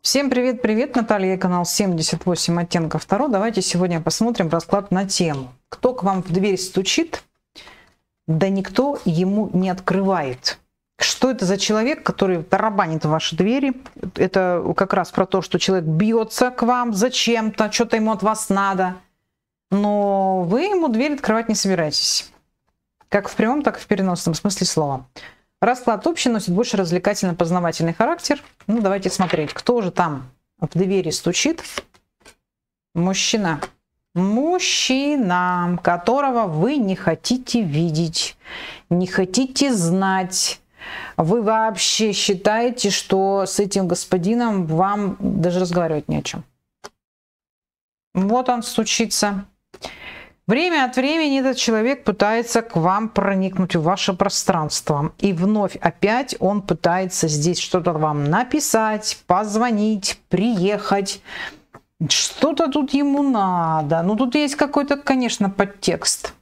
Всем привет-привет, Наталья, канал 78 оттенков Таро. Давайте сегодня посмотрим расклад на тему. Кто к вам в дверь стучит, да никто ему не открывает. Что это за человек, который тарабанит в ваши двери? Это как раз про то, что человек бьется к вам зачем-то, что-то ему от вас надо, но вы ему дверь открывать не собираетесь. Как в прямом, так и в переносном смысле слова. Расклад общий, носит больше развлекательно-познавательный характер. Ну, давайте смотреть, кто же там в двери стучит. Мужчина. Мужчина, которого вы не хотите видеть, не хотите знать. Вы вообще считаете, что с этим господином вам даже разговаривать не о чем. Вот он стучится. Время от времени этот человек пытается к вам проникнуть в ваше пространство. И вновь опять он пытается здесь что-то вам написать, позвонить, приехать. Что-то тут ему надо. Ну, тут есть какой-то, конечно, подтекст.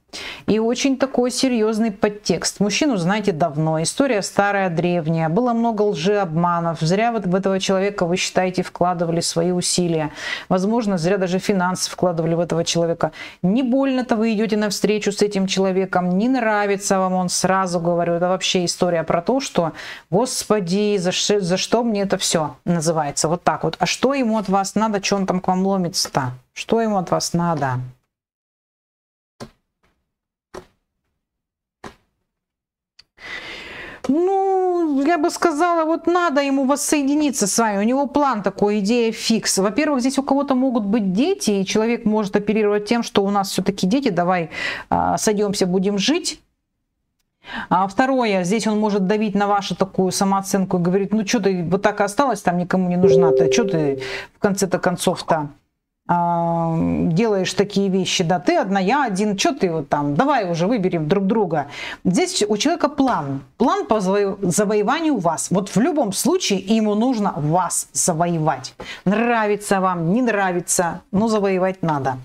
И очень такой серьезный подтекст. Мужчину знаете давно, история старая, древняя, было много лжи, обманов. Зря вот в этого человека, вы считаете, вкладывали свои усилия. Возможно, зря даже финансы вкладывали в этого человека. Не больно-то вы идете навстречу с этим человеком, не нравится вам он, сразу говорю. Это вообще история про то, что, господи, за что мне это все называется? Вот так вот. А что ему от вас надо, что он там к вам ломится-то? Что ему от вас надо? Ну, я бы сказала, вот надо ему воссоединиться с вами. У него план такой, идея фикс. Во-первых, здесь у кого-то могут быть дети, и человек может оперировать тем, что у нас все-таки дети, давай сойдемся, будем жить. А второе, здесь он может давить на вашу такую самооценку и говорить, ну что ты вот так и осталась, там никому не нужна-то, что ты в конце-то концов-то делаешь такие вещи, да, ты одна, я один, что ты вот там, давай уже выберем друг друга. Здесь у человека план по завоеванию вас. Вот в любом случае ему нужно вас завоевать. Нравится вам, не нравится, но завоевать надо.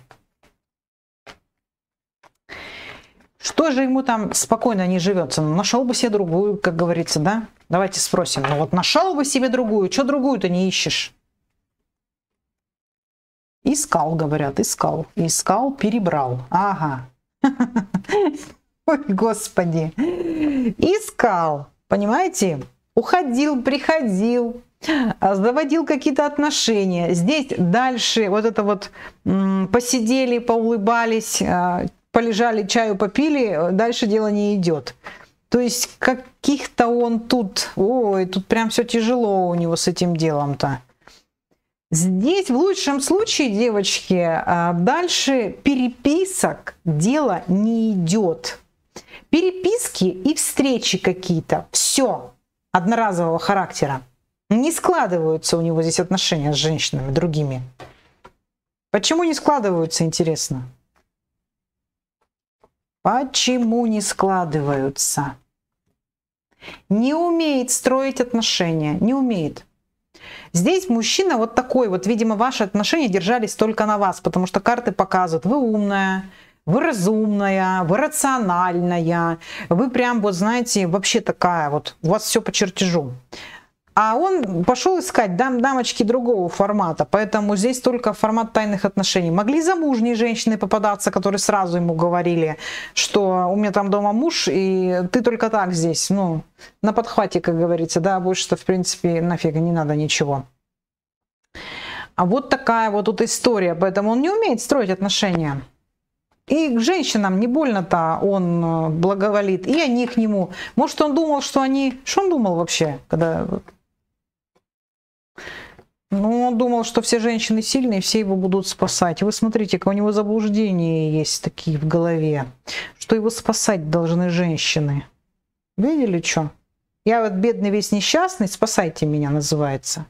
Что же ему там спокойно не живется? Ну, нашел бы себе другую, как говорится, да? Давайте спросим. Ну вот нашел бы себе другую, что другую-то не ищешь? Искал, говорят, искал. Искал, перебрал. Ага. Ой, господи. Искал, понимаете? Уходил, приходил, заводил какие-то отношения. Здесь дальше вот это вот посидели, поулыбались, полежали, чаю попили, дальше дело не идет. То есть каких-то он тут, ой, тут прям все тяжело у него с этим делом-то. Здесь в лучшем случае, девочки, дальше переписок дело не идет. Переписки и встречи какие-то, все одноразового характера. Не складываются у него здесь отношения с женщинами другими. Почему не складываются, интересно? Почему не складываются? Не умеет строить отношения, не умеет. Здесь мужчина вот такой вот, видимо, ваши отношения держались только на вас, потому что карты показывают, вы умная, вы разумная, вы рациональная, вы прям вот знаете, вообще такая вот, у вас все по чертежу. А он пошел искать дамочки другого формата, поэтому здесь только формат тайных отношений. Могли замужние женщины попадаться, которые сразу ему говорили, что у меня там дома муж, и ты только так здесь, ну, на подхвате, как говорится, да, больше-то, в принципе, нафиг не надо ничего. А вот такая вот тут история, поэтому он не умеет строить отношения. И к женщинам не больно-то он благоволит, и они к нему. Может, он думал, что они... Что он думал вообще, когда... Ну, он думал, что все женщины сильные, все его будут спасать. Вы смотрите, у него заблуждения есть такие в голове, что его спасать должны женщины. Видели, что? Я вот бедный весь несчастный, спасайте меня, называется.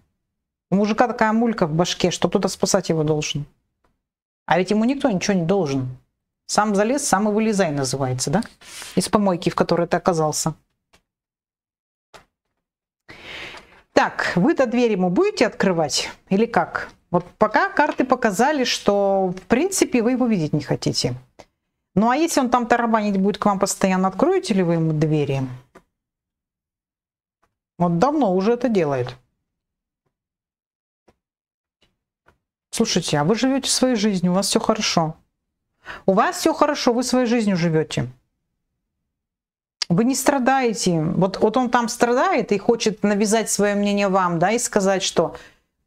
У мужика такая мулька в башке, что кто-то спасать его должен. А ведь ему никто ничего не должен. Сам залез, сам и вылезай, называется, да? Из помойки, в которой ты оказался. Так, вы-то дверь ему будете открывать или как? Вот пока карты показали, что в принципе вы его видеть не хотите. Ну а если он там тарабанить будет к вам постоянно, откроете ли вы ему двери? Вот давно уже это делает. Слушайте, а вы живете своей жизнью, у вас все хорошо. У вас все хорошо, вы своей жизнью живете. Вы не страдаете. Вот он там страдает и хочет навязать свое мнение вам, да, и сказать, что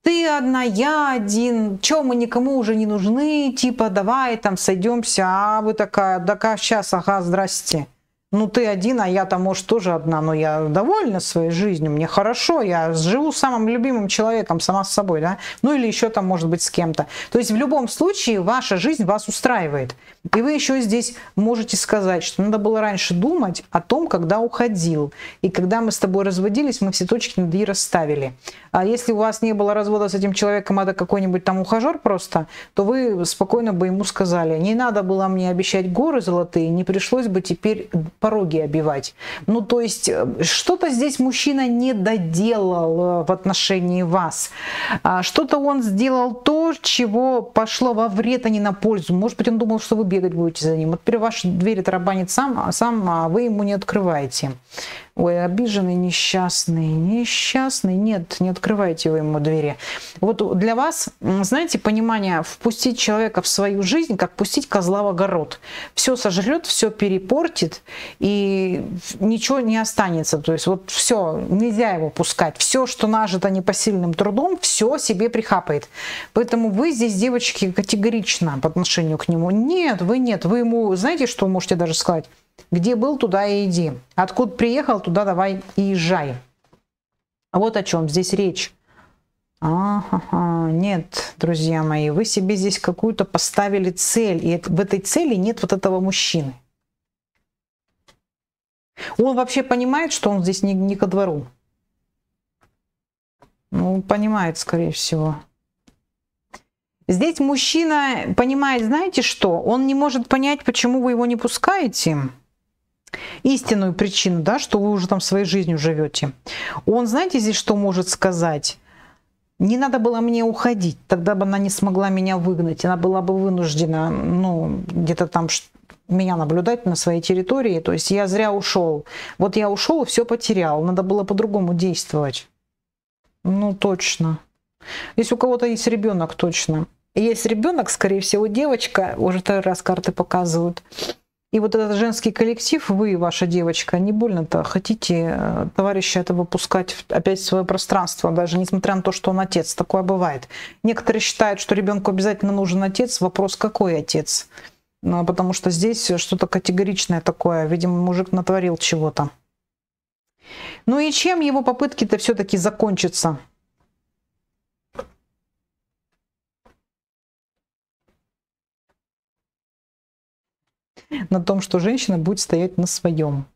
ты одна, я один, чё, мы никому уже не нужны, типа, давай там сойдемся, а вы такая, да как сейчас, ага, здрасте. Ну ты один, а я-то, может, тоже одна, но я довольна своей жизнью, мне хорошо, я живу с самым любимым человеком, сама с собой, да, ну или еще там, может быть, с кем-то. То есть в любом случае ваша жизнь вас устраивает. И вы еще здесь можете сказать, что надо было раньше думать о том, когда уходил. И когда мы с тобой разводились, мы все точки над «и» расставили. А если у вас не было развода с этим человеком, это какой-нибудь там ухажер просто, то вы спокойно бы ему сказали, не надо было мне обещать горы золотые, не пришлось бы теперь пороги обивать. Ну, то есть, что-то здесь мужчина не доделал в отношении вас. Что-то он сделал то, чего пошло во вред, а не на пользу. Может быть, он думал, что вы бегать будете за ним. Вот теперь ваша дверь тарабанит сам, а вы ему не открываете. Ой, обиженный, несчастный. Нет, не открывайте вы ему двери. Вот для вас, знаете, понимание впустить человека в свою жизнь, как пустить козла в огород. Все сожрет, все перепортит, и ничего не останется. То есть вот все, нельзя его пускать. Все, что нажито непосильным трудом, все себе прихапает. Поэтому вы здесь, девочки, категорично по отношению к нему. Нет, вы ему, знаете, что можете даже сказать? Где был, туда и иди. Откуда приехал, туда давай и езжай. Вот о чем здесь речь. Нет, друзья мои, вы себе здесь какую-то поставили цель, и в этой цели нет вот этого мужчины. Он вообще понимает, что он здесь не ко двору? Ну, понимает, скорее всего. Здесь мужчина понимает, знаете что? Он не может понять, почему вы его не пускаете. Истинную причину, да, что вы уже там своей жизнью живете. Он, знаете, здесь что может сказать? Не надо было мне уходить, тогда бы она не смогла меня выгнать. Она была бы вынуждена, ну, где-то там меня наблюдать на своей территории. То есть я зря ушел. Вот я ушел и все потерял. Надо было по-другому действовать. Ну, точно. Если у кого-то есть ребенок, точно. Есть ребенок, скорее всего, девочка, уже второй раз карты показывают. И вот этот женский коллектив, вы, ваша девочка, не больно-то хотите товарища этого пускать опять в свое пространство, даже несмотря на то, что он отец. Такое бывает. Некоторые считают, что ребенку обязательно нужен отец. Вопрос, какой отец? Потому что здесь что-то категоричное такое. Видимо, мужик натворил чего-то. Ну и чем его попытки-то все-таки закончатся? На том, что женщина будет стоять на своем.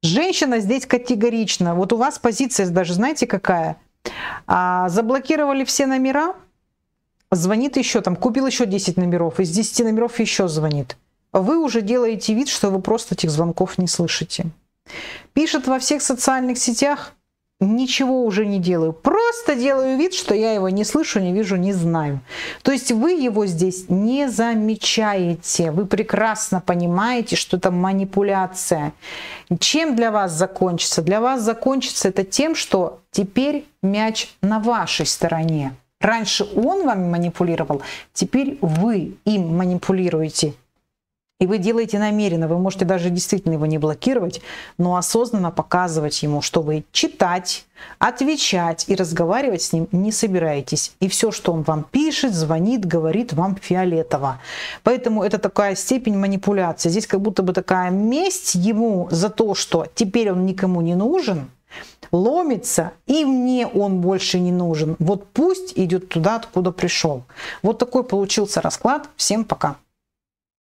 Женщина здесь категорична. Вот у вас позиция даже, знаете, какая? Заблокировали все номера, звонит еще там, купил еще 10 номеров, из 10 номеров еще звонит. Вы уже делаете вид, что вы просто этих звонков не слышите. Пишет во всех социальных сетях, ничего уже не делаю. Просто делаю вид, что я его не слышу, не вижу, не знаю. То есть вы его здесь не замечаете. Вы прекрасно понимаете, что это манипуляция. Чем для вас закончится? Для вас закончится это тем, что теперь мяч на вашей стороне. Раньше он вами манипулировал, теперь вы им манипулируете. И вы делаете намеренно, вы можете даже действительно его не блокировать, но осознанно показывать ему, что вы читать, отвечать и разговаривать с ним не собираетесь. И все, что он вам пишет, звонит, говорит, вам фиолетово. Поэтому это такая степень манипуляции. Здесь как будто бы такая месть ему за то, что теперь он никому не нужен, ломится, и мне он больше не нужен. Вот пусть идет туда, откуда пришел. Вот такой получился расклад. Всем пока.